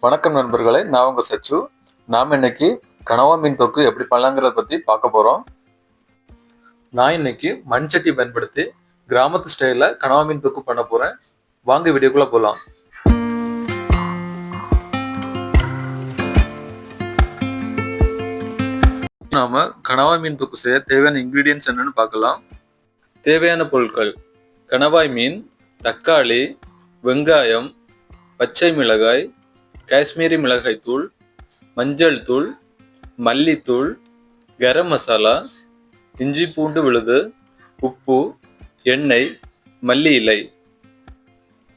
வணக்கம் நண்பர்களே, நான் உங்க சச்சு. நாம் இன்னைக்கு கனவா மீன் தொக்கு எப்படி பண்ணலாங்கிறத பத்தி பார்க்க போறோம். நான் இன்னைக்கு மண் சட்டி பயன்படுத்தி கிராமத்து ஸ்டைல்ல கனவா மீன் தொக்கு பண்ண போறேன். வாங்க வீடியோக்குள்ள போலாம். நாம கனவா மீன் தொக்கு செய்ய தேவையான இன்கிரீடியன்ஸ் என்னன்னு பார்க்கலாம். தேவையான பொருட்கள்: கணவாய் மீன், தக்காளி, வெங்காயம், பச்சை மிளகாய், காஷ்மீரி மிளகாய் தூள், மஞ்சள் தூள், மல்லித்தூள், கரம் மசாலா, இஞ்சி பூண்டு விழுது, உப்பு, எண்ணெய், மல்லி இலை.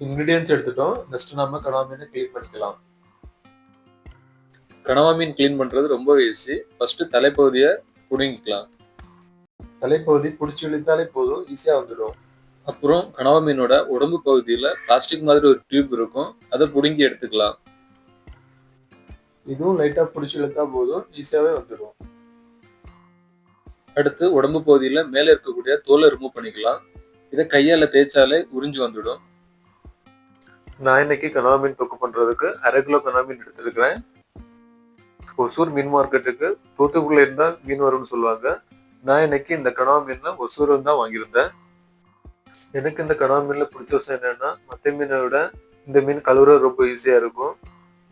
இன்கிரீடியன்ஸ் எடுத்துட்டோம். நெக்ஸ்ட் நம்ம கனவா மீனை கிளீன் பண்ணிக்கலாம். கனவா மீன் கிளீன் பண்றது ரொம்ப ஈஸி. ஃபர்ஸ்ட் தலைப்பகுதியை புடுங்கிக்கலாம். தலைப்பகுதி பிடிச்சி இழுத்தாலே போதும், ஈஸியா வந்துடும். அப்புறம் கனவா மீனோட உடம்பு பகுதியில பிளாஸ்டிக் மாதிரி ஒரு டியூப் இருக்கும், அதை புடுங்கி எடுத்துக்கலாம். இதுவும் லைட்டா பிடிச்சி இழுத்தா போதும், ஈஸியாவே வந்துடும். அடுத்து உடம்பு பகுதியில மேல இருக்கக்கூடிய தோலை ரிமூவ் பண்ணிக்கலாம். இதை கையால தேய்ச்சாலே உறிஞ்சு வந்துடும். நான் இன்னைக்கு கனவா மீன் தொக்கு பண்றதுக்கு 1/2 கிலோ கனவா மீன் எடுத்திருக்கிறேன். ஒசூர் மீன் மார்க்கெட்டுக்கு தூத்துக்குடியில இருந்தா மீன் வரும்னு சொல்லுவாங்க. நான் இன்னைக்கு இந்த கனவா மீன்ல ஒசூர் தான் வாங்கியிருந்தேன். எனக்கு இந்த கனவா மீன்ல பிடிச்ச விஷயம் என்னன்னா, மற்ற மீனை விட இந்த மீன் கழுவுறது ரொம்ப ஈஸியா இருக்கும்.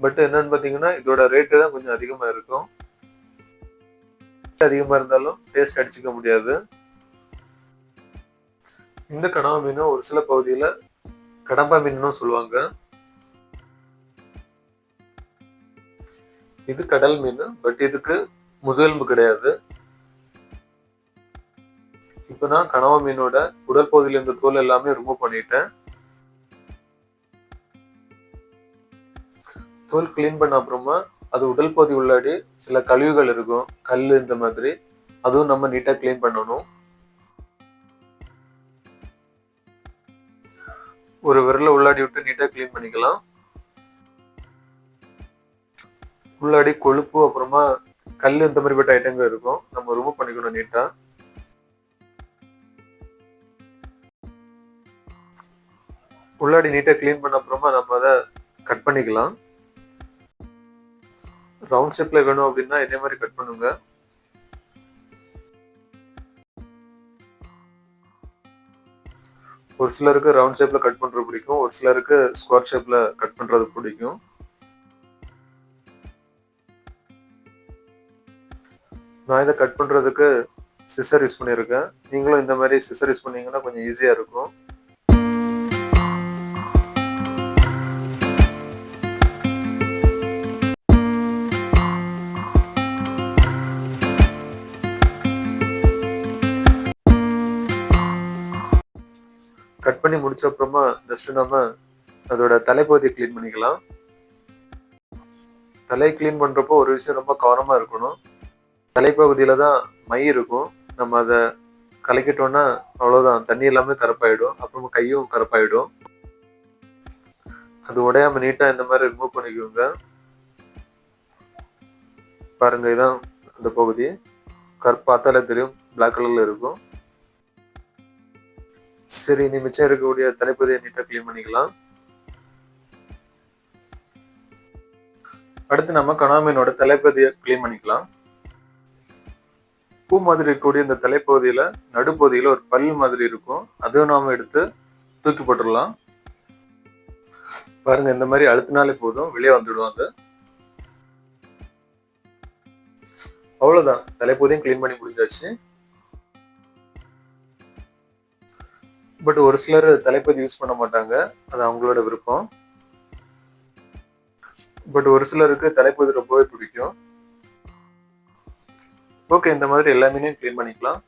பட் என்னன்னு பாத்தீங்கன்னா, இதோட ரேட்டு தான் கொஞ்சம் அதிகமா இருக்கும். அதிகமா இருந்தாலும் டேஸ்ட் அடிச்சுக்க முடியாது. இந்த கனவா மீனும் ஒரு சில பகுதியில கடம்பா மீனும் சொல்லுவாங்க. இது கடல் மீன், பட் இதுக்கு முதுகெலும்பு கிடையாது. இப்ப நான் கனவா மீனோட உடல் பகுதியில இருந்த தோல் எல்லாமே ரிமூவ் பண்ணிட்டேன். தோல் கிளீன் பண்ண அப்புறமா அது உடல் பகுதி உள்ளாடி சில கழிவுகள் இருக்கும், கல் இந்த மாதிரி, அதுவும் நம்ம நீட்டா கிளீன் பண்ணணும். ஒரு விரல உள்ளாடி விட்டு நீட்டா கிளீன் பண்ணிக்கலாம். உள்ளாடி கொழுப்பு அப்புறமா கல் இந்த மாதிரிப்பட்ட ஐட்டங்கள் இருக்கும், நம்ம ரிமூவ் பண்ணிக்கணும் நீட்டா. உள்ளாடி நீட்டா கிளீன் பண்ண அப்புறமா நம்ம அதை கட் பண்ணிக்கலாம். ரவுண்ட் ஷேப்ல வேணும் அப்படின்னா இதே மாதிரி கட் பண்ணுங்க. ஒரு சிலருக்கு ரவுண்ட் ஷேப்ல கட் பண்றது பிடிக்கும், ஒரு சிலருக்கு ஸ்கொயர் ஷேப்ல கட் பண்றது பிடிக்கும். நான் இதை கட் பண்றதுக்கு சிசர் யூஸ் பண்ணியிருக்கேன். நீங்களும் இந்த மாதிரி சிசர் யூஸ் பண்ணீங்கன்னா கொஞ்சம் ஈஸியா இருக்கும். கட் பண்ணி முடிச்ச அப்புறமா ஜஸ்ட் நம்ம அதோட தலைப்பகுதியை கிளீன் பண்ணிக்கலாம். தலை கிளீன் பண்றப்போ ஒரு விஷயம் ரொம்ப கவனமா இருக்கணும். தலைப்பகுதியில தான் மை இருக்கும், நம்ம அதை கலக்கிட்டோம்னா அவ்வளவுதான், தண்ணி எல்லாமே கருப்பாயிடும், அப்புறமா கையும் கருப்பாயிடும். அது உடையாம நீட்டா இந்த மாதிரி ரிமூவ் பண்ணிக்கோங்க. பாருங்க, இதான் அந்த பகுதி. பார்த்தாலே தெரியும், பிளாக் கலர்ல இருக்கும். சரி, நீ மிச்சம் இருக்கக்கூடிய தலைப்பகுதியை நீட்டா கிளீன் பண்ணிக்கலாம். அடுத்து நம்ம கனவா மீனோட தலைப்பகுதியை கிளீன் பண்ணிக்கலாம். பூ மாதிரி இருக்கக்கூடிய இந்த தலைப்பகுதியில நடுப்பகுதியில ஒரு பல் மாதிரி இருக்கும், அதையும் நாம எடுத்து தூக்கி போட்டுடலாம். பாருங்க, இந்த மாதிரி அழுத்தினாலே போதும், வெளியே வந்துடும் அது. அவ்வளவுதான், தலைப்பகுதியும் கிளீன் பண்ணி முடிஞ்சாச்சு. பட் ஒரு சிலர் தலைப்பகுதி யூஸ் பண்ண மாட்டாங்க, அது அவங்களோட விருப்பம். பட் ஒரு சிலருக்கு தலைப்பகுதி ரொம்பவே பிடிக்கும். ஓகே, இந்த மாதிரி எல்லாமே கிளீன் பண்ணிக்கலாம்.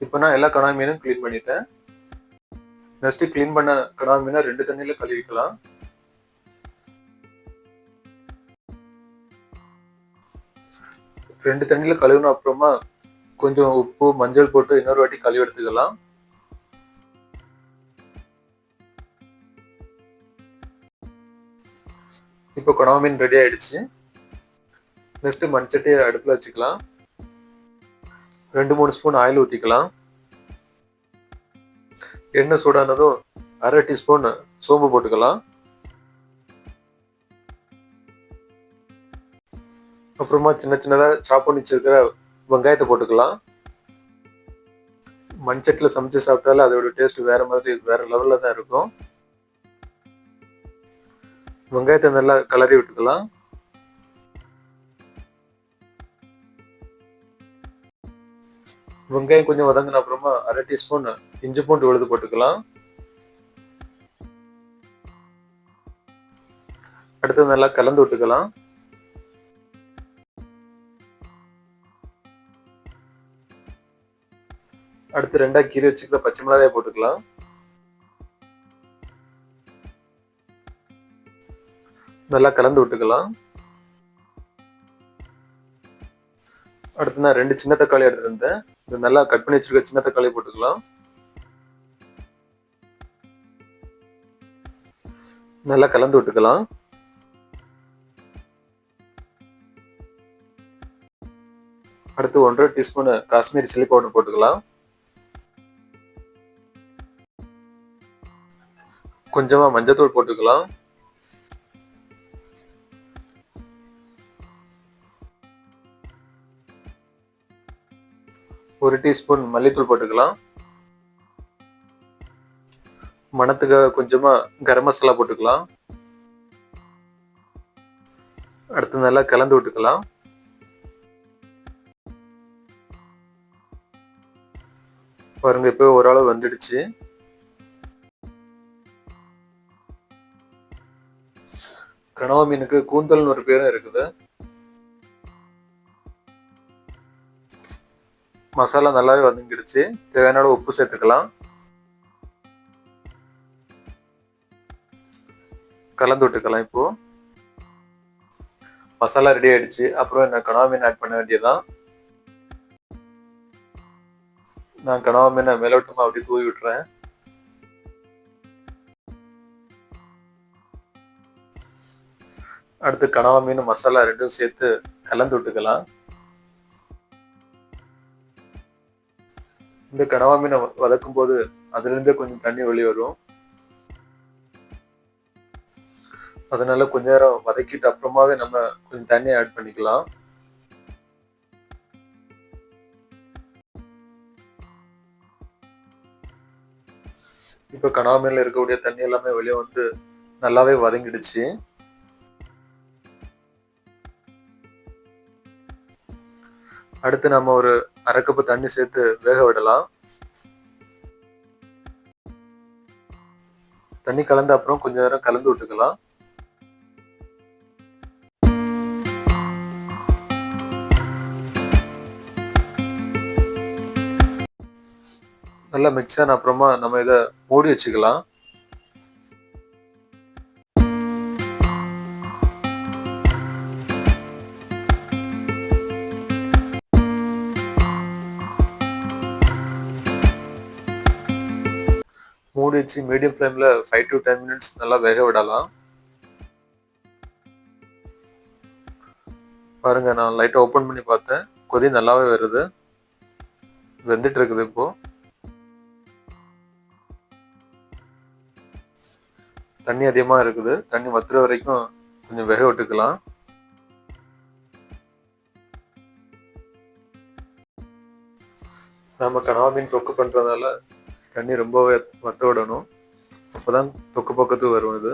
இப்போ நான் எல்லா கடாய் மீனும் க்ளீன் பண்ணிட்டேன். நெக்ஸ்ட் க்ளீன் பண்ண கடாய் மீனை 2 தண்ணியில கழுவிக்கலாம். 2 தண்ணியில கழுவின அப்புறமா கொஞ்சம் உப்பு, மஞ்சள் போட்டு இன்னொரு வாட்டி கழுவி எடுத்துக்கலாம். இப்போ கடாய் மீன் ரெடி ஆயிடுச்சு. நெக்ஸ்ட் மண்சட்டியை அடுப்புல வச்சுக்கலாம். 2-3 ஸ்பூன் ஆயில் ஊத்திக்கலாம். எண்ணெய் சூடானதும் 1/2 டீஸ்பூன் சோம்பு போட்டுக்கலாம். அப்புறமா சின்ன சின்னதா சாப் பண்ணி வச்சிருக்கிற வெங்காயத்தை போட்டுக்கலாம். மண்சட்டில சமைச்சு சாப்பிட்டாலே அதோட டேஸ்ட் வேற மாதிரி வேற லெவல்ல தான் இருக்கும். வெங்காயத்தை நல்லா கலரி விட்டுக்கலாம். வெங்காயம் கொஞ்சம் வதங்கின அப்புறமா 1/2 டீஸ்பூன் இஞ்சி பூண்டு விழுது போட்டுக்கலாம். அடுத்து நல்லா கலந்து விட்டுக்கலாம். அடுத்து 2 கீறி வச்சுக்கிற பச்சை மிளகாயை போட்டுக்கலாம். நல்லா கலந்து விட்டுக்கலாம். அடுத்து நான் 2 சின்ன தக்காளி எடுத்திருந்தேன். இது நல்லா கட் பண்ணி வச்சிருக்க சின்ன தக்காளி போட்டுக்கலாம். நல்லா கலந்து விட்டுக்கலாம். அடுத்து 1.5 டீஸ்பூன் காஷ்மீரி சில்லி பவுடர் போட்டுக்கலாம். கொஞ்சமா மஞ்சத்தூள் போட்டுக்கலாம். ஒரு டீஸ்பூன் மல்லித்தூள் போட்டுக்கலாம். மணத்துக்காக கொஞ்சமா கரம் மசாலா போட்டுக்கலாம். அடுத்து நல்லா கலந்து விட்டுக்கலாம். பாருங்க இப்போ ஓரளவு வந்துடுச்சு. கனவா மீனுக்கு கூந்தல்னு ஒரு பேரும் இருக்குது. மசாலா நல்லாவே வதங்கிடுச்சு. தேவையான அளவு உப்பு சேர்த்துக்கலாம். கலந்து விட்டுக்கலாம். இப்போ மசாலா ரெடி ஆயிடுச்சு. அப்புறம் என்ன கனவா மீன் ஆட் பண்ண வேண்டியதுதான். நான் கனவா மீனை மேலோட்டமா அப்படி தூவி விட்டுறேன். அடுத்து கனவா மீன் மசாலா ரெண்டும் சேர்த்து கலந்து விட்டுக்கலாம். இந்த கனவா மீனை வதக்கும் போது அதுல இருந்தே கொஞ்சம் தண்ணி வெளியே வரும். அதனால கொஞ்ச நேரம் வதக்கிட்டு அப்புறமாவே நம்ம கொஞ்சம் தண்ணி ஆட் பண்ணிக்கலாம். இப்ப கனவா மீன்ல இருக்கக்கூடிய தண்ணி எல்லாமே வெளியே வந்து நல்லாவே வதங்கிடுச்சு. அடுத்து நம்ம ஒரு 1/2 கப் தண்ணி சேர்த்து வேக விடலாம். தண்ணி கலந்த அப்புறம் கொஞ்ச நேரம் கலந்து விட்டுக்கலாம். நல்லா மிக்ஸ் ஆன அப்புறமா நம்ம இதை மூடி வச்சுக்கலாம். மூடி வச்சு மீடியம் ஃப்ளேம்ல 5 to 10 மினிட்ஸ் நல்லா வேக விடலாம். பாருங்க நான் லைட்டா ஓபன் பண்ணி பார்த்தேன். கொதி நல்லாவே வருது. வெந்துட்டு இருக்குது. இப்போ தண்ணி அதிகமா இருக்குது. தண்ணி வத்துற வரைக்கும் கொஞ்சம் வேக விட்டுக்கலாம். நாம கனவா மீன் தொக்கு பண்றதால தண்ணி ரொம்பவே வத்த விடணும். அப்பதான் தொக்கு பக்கத்துக்கு வரும். இது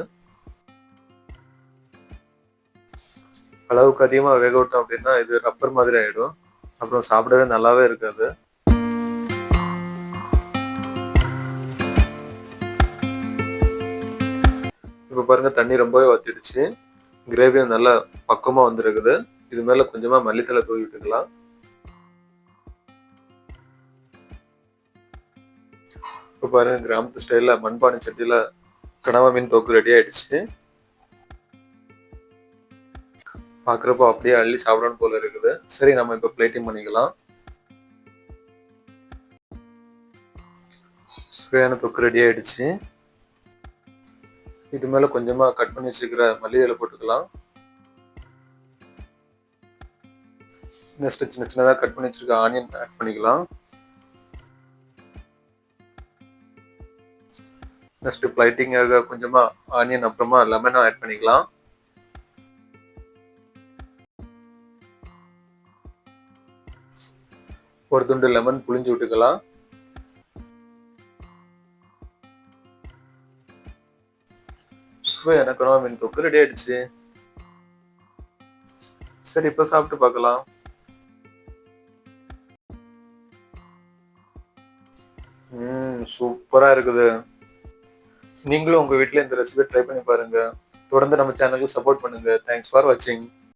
அளவுக்கு அதிகமா வேக விட்டோம் அப்படின்னா இது ரப்பர் மாதிரி ஆயிடும். அப்புறம் சாப்பிடவே நல்லாவே இருக்காது. இப்ப பாருங்க தண்ணி ரொம்பவே வத்திடுச்சு. கிரேவியும் நல்லா பக்கமா வந்திருக்குது. இது மேல கொஞ்சமா மல்லித்தலை தூவி விட்டுக்கலாம். இப்போ பாருங்க, கிராமத்து ஸ்டைல்ல மண்பானை சட்டியில கனவா மீன் தொக்கு ரெடி ஆயிடுச்சு. பாக்குறப்போ அப்படியே அள்ளி சாப்பிடணும் போல இருக்குது. சரி, நம்ம இப்போ பிளேட்டிங் பண்ணிக்கலாம். சுவையான தொக்கு ரெடி ஆயிடுச்சு. இது மேல கொஞ்சமா கட் பண்ணி வச்சுக்கிற மல்லி இலை போட்டுக்கலாம். நெக்ஸ்ட் சின்ன சின்னதா கட் பண்ணி வச்சிருக்க ஆனியன் ஆட் பண்ணிக்கலாம். நெக்ஸ்ட் பிளைட்டிங்காக கொஞ்சமா ஆனியன் அப்புறமா லெமனும் ஆட் பண்ணிக்கலாம். ஒரு துண்டு லெமன் புளிஞ்சு விட்டுக்கலாம். சுவையான கனவா மீன் தொக்கு ரெடி ஆயிடுச்சு. சரி, இப்ப சாப்பிட்டு பார்க்கலாம். சூப்பரா இருக்குது. நீங்களும் உங்க வீட்ல இந்த ரெசிபி ட்ரை பண்ணி பாருங்க. தொடர்ந்து நம்ம சேனலுக்கு சப்போர்ட் பண்ணுங்க. தேங்க்ஸ் ஃபார் வாட்சிங்.